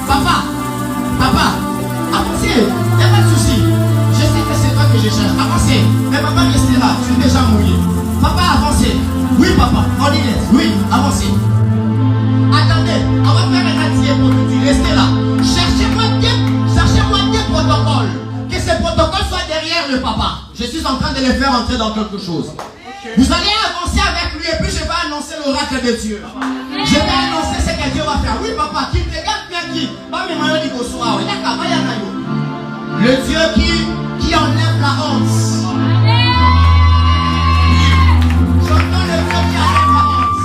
Papa, avancez, il n'y a pas de souci. Je sais que c'est toi que je cherche. Avancez. Mais papa, restez là, tu es déjà mouillé. Papa, avancez. Oui, papa, on y est. Oui, avancez. Attendez, on va faire un atelier pour vous dire. Restez là. Cherchez-moi des protocoles. Que ces protocoles soient derrière le papa. Je suis en train de les faire entrer dans quelque chose. Vous allez avancer avec lui et puis je vais annoncer l'oracle de Dieu. Je vais annoncer ce que Dieu va faire. Oui, papa, qui regarde bien qui. Le Dieu qui enlève la honte. J'entends le Dieu qui enlève la honte.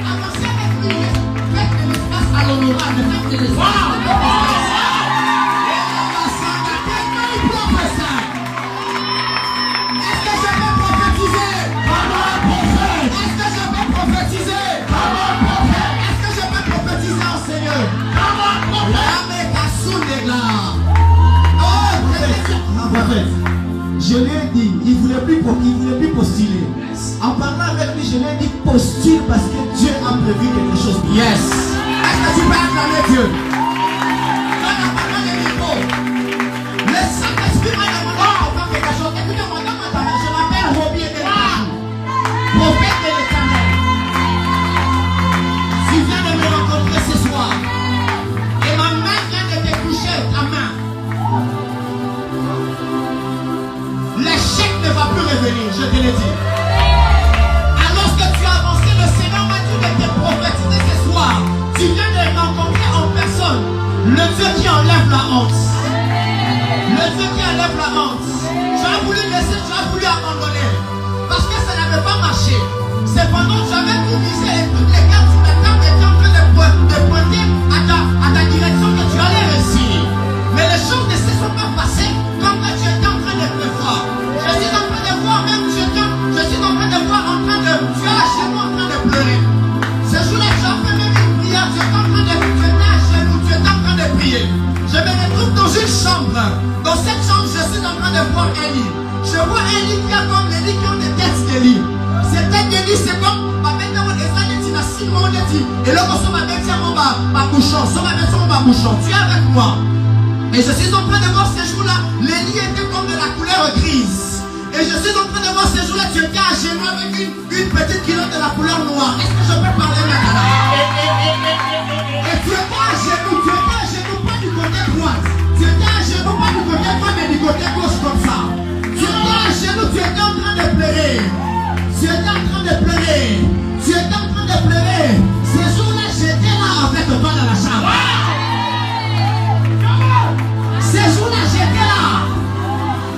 Avancez avec lui. Faites de l'espace à l'honorable. Faites de l'espace. Je lui ai dit, il ne voulait plus postuler. En parlant avec lui, je lui ai dit postule parce que Dieu a prévu quelque chose. Yes. Est-ce que tu peux acclamer Dieu? Le Saint-Esprit m'a demandé de faire quelque chose. Écoutez-moi, je m'appelle Roby et prophète de l'Éternel. Tu viens de me rencontrer ce soir. Et ma main vient de te toucher, ta main. L'échec ne va plus revenir, je te le dis. Alors que tu as avancé, le Seigneur m'a dit de te prophétiser ce soir. Tu viens de rencontrer en personne le Dieu qui enlève la honte. Le Dieu qui enlève la honte. Tu as voulu laisser, tu as voulu abandonner. Parce que ça n'avait pas marché. Cependant, j'avais tout visé et toutes les cartes sur la table étaient en train de pointer à ta direction que tu allais réussir. Mais les choses ne se sont pas passées comme que tu étais en train de prévoir. Je suis en train de voir même, je suis en train de voir tu es à genoux en train de pleurer. Ce jour-là, tu as fait même une prière, tu étais à genoux, tu étais en train de prier. Je me retrouve dans une chambre. Dans cette chambre, je suis en train de voir un lit. Je vois un lit qui a comme les lits qui ont des têtes de lit. Ces têtes de lit, c'est comme et là, on va mettre ma bouchon. Tu es avec moi. Et je suis en train de voir ces jours-là, les lits étaient comme de la couleur grise. Et je suis en train de voir ces jours-là, tu étais à genoux avec une petite culotte de la couleur noire. Est-ce que je peux parler maintenant? Et tu étais à genoux, pas du côté droit. Tu étais à genoux, pas du côté droit, mais du côté gauche comme ça. Tu étais à genoux, tu étais en train de pleurer. Ces jours-là, j'étais là avec toi dans la chambre. Ces jours-là, j'étais là.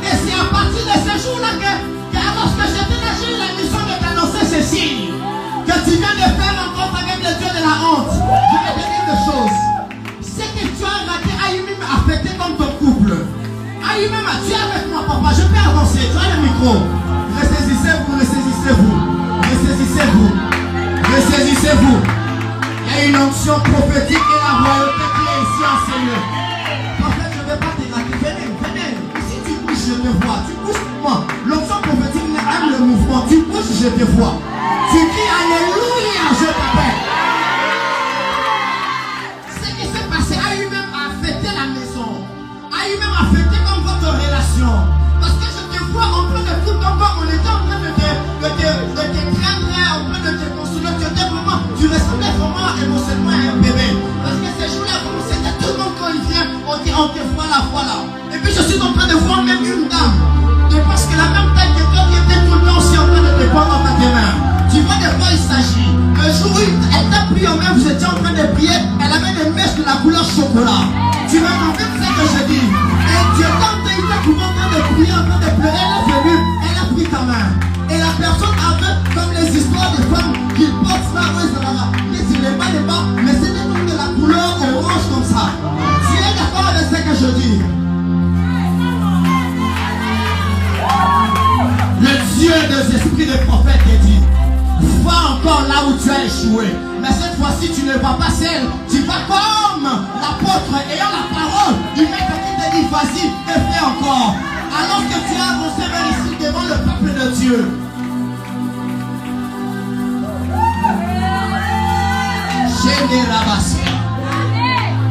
Et c'est à partir de ces jours-là que lorsque j'étais là, j'ai eu la mission de t'annoncer ceci. Que tu viens de faire rencontre avec le Dieu de la honte. Je vais te dire des choses. Ce que tu as raté a lui-même affecté comme ton couple. A lui-même, tu es avec moi, papa. Je peux avancer. Tu as le micro. Ressaisissez-vous. Il y a une onction prophétique et la royauté qui est ici enseignée. Prophète, je ne vais pas te rater. Venez. Si tu bouges, je te vois. Tu bouges moi. L'onction prophétique aime le mouvement. Tu bouges, je te vois. Tu dis Alléluia, je t'appelle. Ce qui s'est passé a lui-même affecté la maison. A lui-même affecté comme votre relation. Parce que je te vois en train de tout encore. On était en train de te craindre, en train de te consoler. Tu ressemblais vraiment émotionnellement à un bébé. Parce que ces jours-là, c'était tout le monde quand il vient, on te voit là. Et puis je suis en train de voir même une dame. Et parce que la même taille que toi qui était tout le temps aussi en train de te prendre dans tes mains. Tu vois de quoi il s'agit. Le jour où elle t'a pris en main, vous étiez en train de prier, elle avait des mèches de la couleur chocolat. Tu m'as compris ce que je dis. Et tu étais en train de prier, en train de pleurer, elle est venue, elle a pris ta main. Et la personne avait comme les histoires de femmes qui portent ça, mais il n'est pas, mais c'était comme de la couleur orange comme ça. Tu es d'accord avec ce que je dis? Le Dieu des esprits des prophètes te dit, va encore là où tu as échoué. Mais cette fois-ci, tu ne vas pas seul. Tu vas comme l'apôtre ayant la parole du maître qui te dit, vas-y et fais encore. Alors que tu as avancé vers ici devant le peuple de Dieu.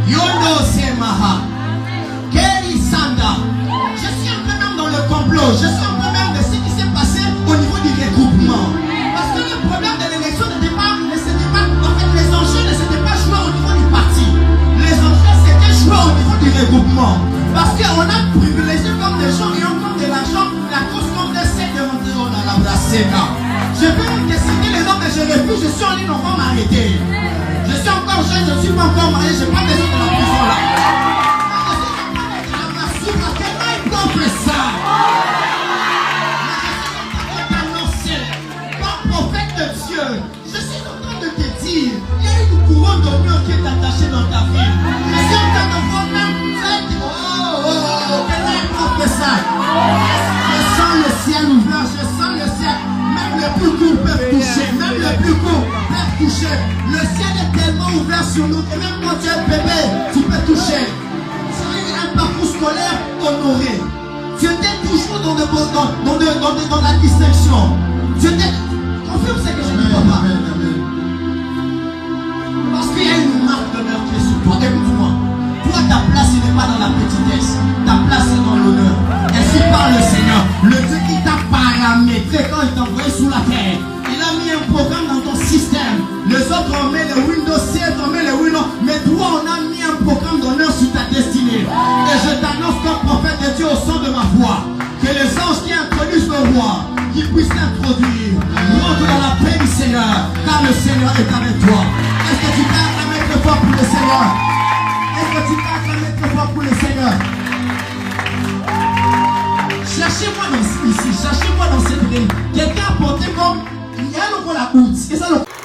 Yondo Semaha. Kelly Sanda. Je suis un peu même dans le complot. Je suis un peu même de ce qui s'est passé au niveau du regroupement. Parce que le problème de l'élection n'était pas, en fait, les enjeux ne s'étaient pas joués au niveau du parti. Les enjeux s'étaient joués au niveau du regroupement. Parce qu'on a privilégié comme des gens ayant comme de l'argent la cause comme des sectes de rentrer dans la Sénat. Je peux même décider les hommes, mais je refuse, je suis en ligne, on va m'arrêter. Je suis encore jeune, je ne suis pas encore marié, je n'ai pas besoin de la prison là. Je suis en train de te dire, il y a une couronne d'honneur qui est attachée dans ta vie. Je suis en train de voir même je sens le ciel ouvert, je sens le ciel. Même les plus courts peuvent toucher, même les plus courts peuvent toucher. Le ciel est tellement ouvert sur nous que même quand tu es bébé, tu peux toucher. Tu as eu un parcours scolaire honoré. Tu étais toujours dans la distinction. Tu étais... Confirme ce que je dis, papa. Parce qu'il y a une marque d'honneur qui est sur toi. Écoute-moi. Toi, ta place, il n'est pas dans la petitesse. Ta place est dans l'honneur. Ainsi parle le Seigneur. Le Dieu qui t'a paramétré quand il t'a envoyé sous la terre. Il a mis un programme dans ton système. Les autres ont mis les Windows 7, ont mis les Windows. Mais toi, on a mis un programme d'honneur sur ta destinée. Et je t'annonce comme prophète de Dieu au son de ma voix. Que les anges qui introduisent le roi, qui puissent t'introduire. Rentre dans la paix du Seigneur, car le Seigneur est avec toi. Est-ce que tu peux acclamer très fort pour le Seigneur? Est-ce que tu peux acclamer très fort pour le Seigneur? Cherchez-moi ici, cherchez-moi dans cette rue. Quelqu'un a porté comme il y a un la route.